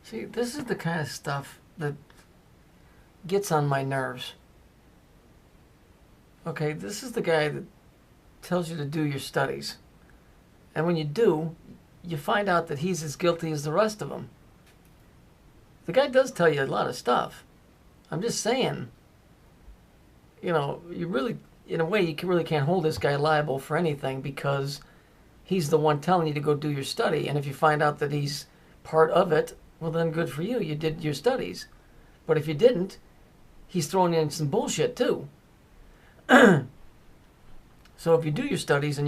See, this is the kind of stuff that gets on my nerves. Okay, this is the guy that tells you to do your studies. And when you do, you find out that he's as guilty as the rest of them. The guy does tell you a lot of stuff. I'm just saying, you really, in a way, you really can't hold this guy liable for anything because he's the one telling you to go do your study. And if you find out that he's part of it, well, then good for you. You did your studies. But if you didn't, he's throwing in some bullshit too. So if you do your studies and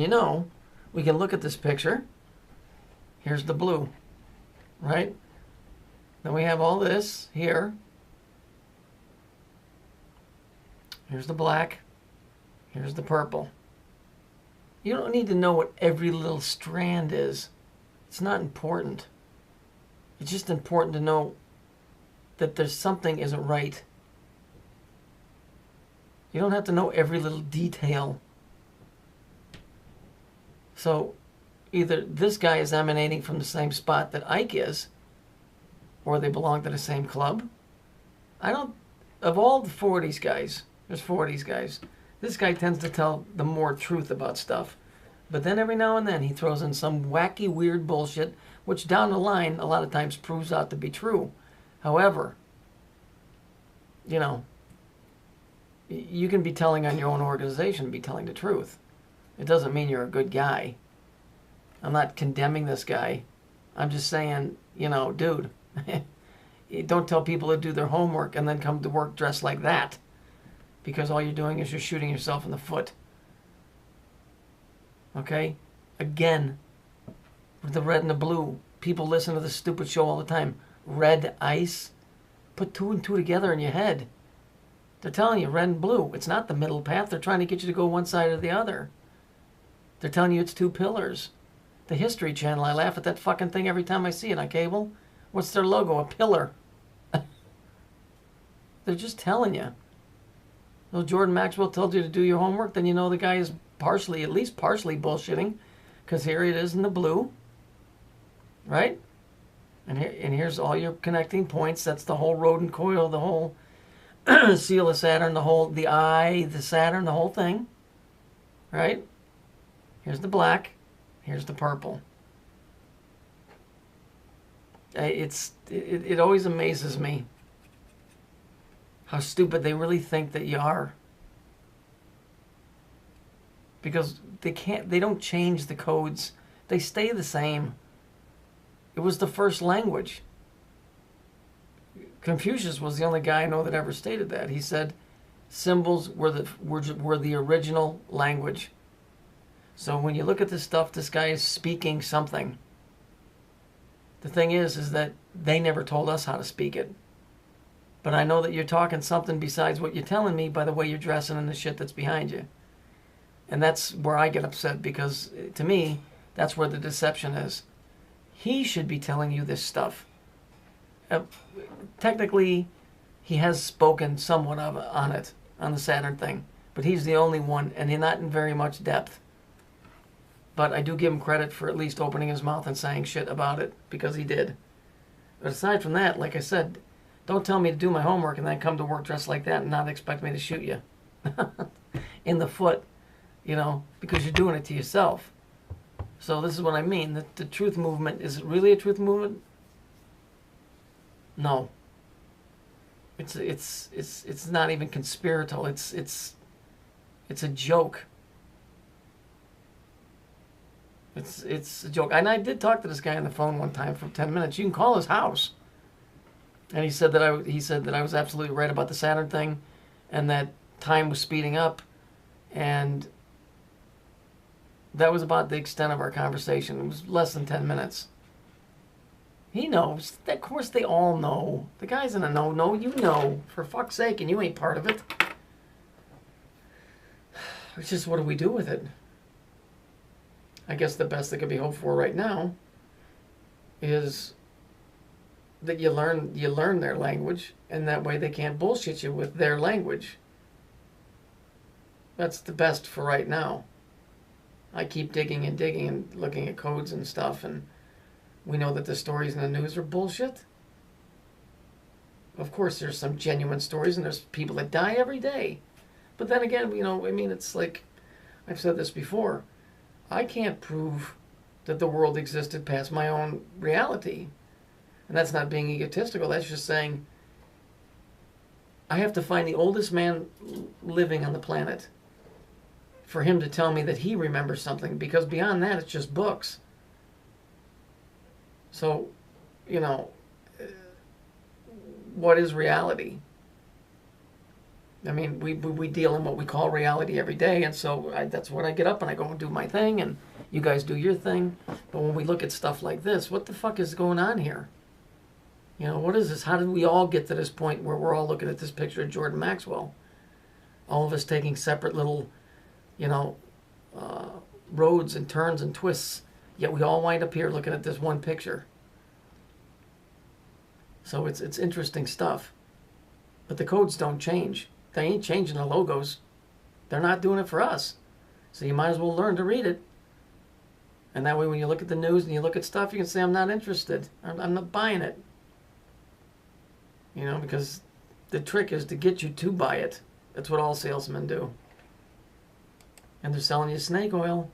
we can look at this picture. Here's the blue, right? Then we have all this here. Here's the black. Here's the purple. You don't need to know what every little strand is. It's not important. It's just important to know that there's something isn't right. You don't have to know every little detail. So either this guy is emanating from the same spot that Ike is, or they belong to the same club. Of all the 40s guys, there's 40s guys, this guy tends to tell the more truth about stuff. But then every now and then he throws in some wacky, weird bullshit, which down the line a lot of times proves out to be true. However, you can be telling on your own organization, be telling the truth. It doesn't mean you're a good guy. I'm not condemning this guy. I'm just saying, dude, don't tell people to do their homework and then come to work dressed like that. Because all you're doing is you're shooting yourself in the foot. Okay? Again, with the red and the blue, people listen to this stupid show all the time. Red ice. Put two and two together in your head. They're telling you red and blue. It's not the middle path. They're trying to get you to go one side or the other. They're telling you it's two pillars. The History Channel, I laugh at that fucking thing every time I see it on cable. What's their logo? A pillar. They're just telling you. Well, Jordan Maxwell told you to do your homework, then the guy is at least partially bullshitting, because here it is in the blue, right? And here's all your connecting points. That's the whole rodent coil, the whole seal of Saturn, the eye, the Saturn, the whole thing, right? Here's the black. Here's the purple. It always amazes me how stupid they really think that you are. Because they don't change the codes. They stay the same. It was the first language. Confucius was the only guy I know that ever stated that. He said symbols were the original language. So when you look at this stuff, this guy is speaking something. The thing is that they never told us how to speak it. But I know that you're talking something besides what you're telling me by the way you're dressing and the shit that's behind you. And that's where I get upset, because to me, that's where the deception is. He should be telling you this stuff. Technically, he has spoken somewhat on the Saturn thing. But he's the only one, and he's not in very much depth. But I do give him credit for at least opening his mouth and saying shit about it, because he did. But aside from that, like I said, don't tell me to do my homework and then come to work dressed like that and not expect me to shoot you in the foot, because you're doing it to yourself. So this is what I mean. The truth movement, is it really a truth movement? No. It's not even conspiratorial. It's a joke. It's a joke. And I did talk to this guy on the phone one time for 10 minutes. You can call his house. And he said that I was absolutely right about the Saturn thing, and that time was speeding up, and that was about the extent of our conversation. It was less than 10 minutes. He knows. Of course they all know. The guy's in a no, you know, for fuck's sake, and you ain't part of it. It's just, what do we do with it? I guess the best that could be hoped for right now is that you learn their language, and that way they can't bullshit you with their language. That's the best for right now. I keep digging and looking at codes and stuff, and we know that the stories in the news are bullshit. Of course, there's some genuine stories, and there's people that die every day. But then again, I mean, it's like, I've said this before, I can't prove that the world existed past my own reality. And that's not being egotistical, that's just saying, I have to find the oldest man living on the planet for him to tell me that he remembers something, because beyond that, it's just books. So, what is reality? I mean, we deal in what we call reality every day, and so that's when I get up and I go and do my thing, and you guys do your thing. But when we look at stuff like this, what the fuck is going on here? What is this? How did we all get to this point where we're all looking at this picture of Jordan Maxwell? All of us taking separate little, roads and turns and twists, yet we all wind up here looking at this one picture. So it's interesting stuff. But the codes don't change. They ain't changing the logos. They're not doing it for us. So you might as well learn to read it. And that way when you look at the news and you look at stuff, you can say, I'm not interested. I'm not buying it. Because the trick is to get you to buy it. That's what all salesmen do. And they're selling you snake oil.